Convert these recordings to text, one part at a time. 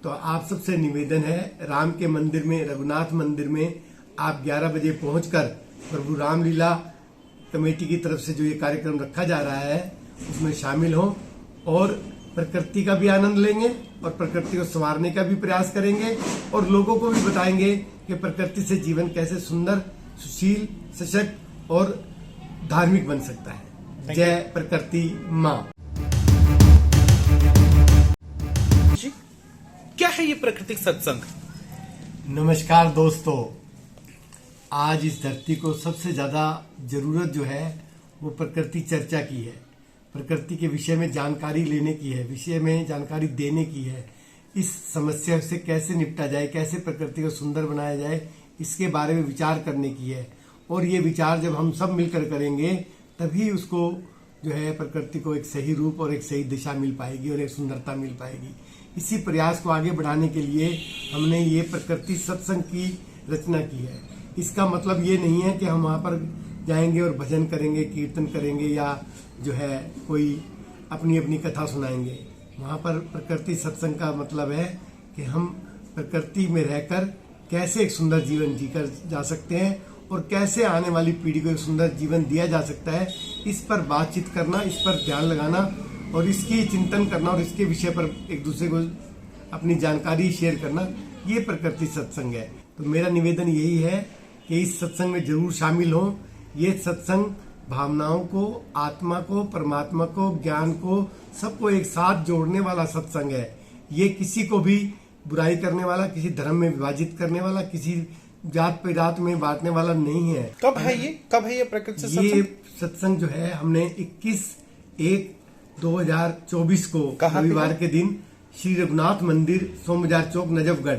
तो आप सबसे निवेदन है, राम के मंदिर में, रघुनाथ मंदिर में आप 11 बजे पहुंचकर प्रभु रामलीला कमेटी की तरफ से जो ये कार्यक्रम रखा जा रहा है उसमें शामिल हो और प्रकृति का भी आनंद लेंगे और प्रकृति को संवारने का भी प्रयास करेंगे और लोगों को भी बताएंगे कि प्रकृति से जीवन कैसे सुंदर, सुशील, सशक्त और धार्मिक बन सकता है। जय प्रकृति माँ। क्या है ये प्राकृतिक सत्संग? नमस्कार दोस्तों, आज इस धरती को सबसे ज्यादा जरूरत जो है वो प्रकृति चर्चा की है, प्रकृति के विषय में जानकारी लेने की है, विषय में जानकारी देने की है। इस समस्या से कैसे निपटा जाए, कैसे प्रकृति को सुंदर बनाया जाए, इसके बारे में विचार करने की है। और ये विचार जब हम सब मिलकर करेंगे तभी उसको जो है प्रकृति को एक सही रूप और एक सही दिशा मिल पाएगी और एक सुंदरता मिल पाएगी। इसी प्रयास को आगे बढ़ाने के लिए हमने ये प्रकृति सत्संग की रचना की है। इसका मतलब ये नहीं है कि हम वहाँ पर जाएंगे और भजन करेंगे, कीर्तन करेंगे या जो है कोई अपनी अपनी कथा सुनाएंगे। वहाँ पर प्रकृति सत्संग का मतलब है कि हम प्रकृति में रहकर कैसे एक सुंदर जीवन जीकर जा सकते हैं और कैसे आने वाली पीढ़ी को एक सुंदर जीवन दिया जा सकता है, इस पर बातचीत करना, इस पर ध्यान लगाना और इसकी चिंतन करना और इसके विषय पर एक दूसरे को अपनी जानकारी शेयर करना, ये प्रकृति सत्संग है। तो मेरा निवेदन यही है कि इस सत्संग में जरूर शामिल हो। ये सत्संग भावनाओं को, आत्मा को, परमात्मा को, ज्ञान को, सबको एक साथ जोड़ने वाला सत्संग है। ये किसी को भी बुराई करने वाला, किसी धर्म में विभाजित करने वाला, किसी जात पे में बांटने वाला नहीं है। कब है ये प्रकृति सत्संग? ये सत्संग जो है हमने 21/1/2024 को रविवार के दिन श्री रघुनाथ मंदिर, सोमबाजार चौक, नजफगढ़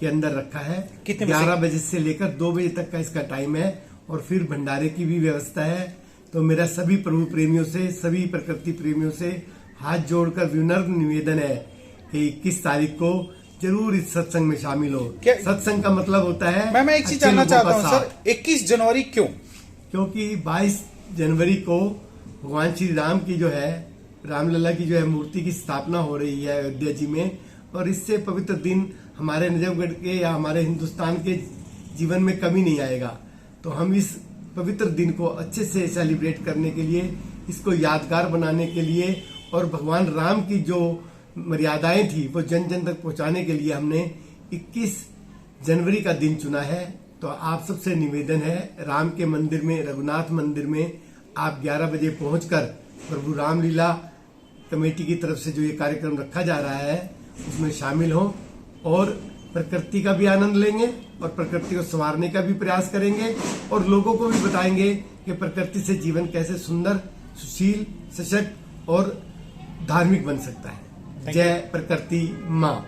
के अंदर रखा है। 11 बजे से लेकर 2 बजे तक का इसका टाइम है और फिर भंडारे की भी व्यवस्था है। तो मेरा सभी प्रभु प्रेमियों से, सभी प्रकृति प्रेमियों से हाथ जोड़कर विनम्र निवेदन है कि 21 तारीख को जरूर इस सत्संग में शामिल हो। सत्संग का मतलब होता है, मैं एक चीज जानना चाहता हूँ सर, 21 जनवरी क्यों? क्योंकि 22 जनवरी को भगवान श्री राम की जो है, रामलला की जो है मूर्ति की स्थापना हो रही है अयोध्या जी में, और इससे पवित्र दिन हमारे नजफगढ़ के या हमारे हिंदुस्तान के जीवन में कभी नहीं आएगा। तो हम इस पवित्र दिन को अच्छे से सेलिब्रेट करने के लिए, इसको यादगार बनाने के लिए और भगवान राम की जो मर्यादाएं थी वो जन जन तक पहुंचाने के लिए हमने 21 जनवरी का दिन चुना है। तो आप सबसे निवेदन है, राम के मंदिर में, रघुनाथ मंदिर में आप 11 बजे पहुंचकर प्रभु रामलीला कमेटी की तरफ से जो ये कार्यक्रम रखा जा रहा है उसमें शामिल हो और प्रकृति का भी आनंद लेंगे और प्रकृति को संवारने का भी प्रयास करेंगे और लोगों को भी बताएंगे कि प्रकृति से जीवन कैसे सुंदर, सुशील, सशक्त और धार्मिक बन सकता है। जय प्रकृति माँ।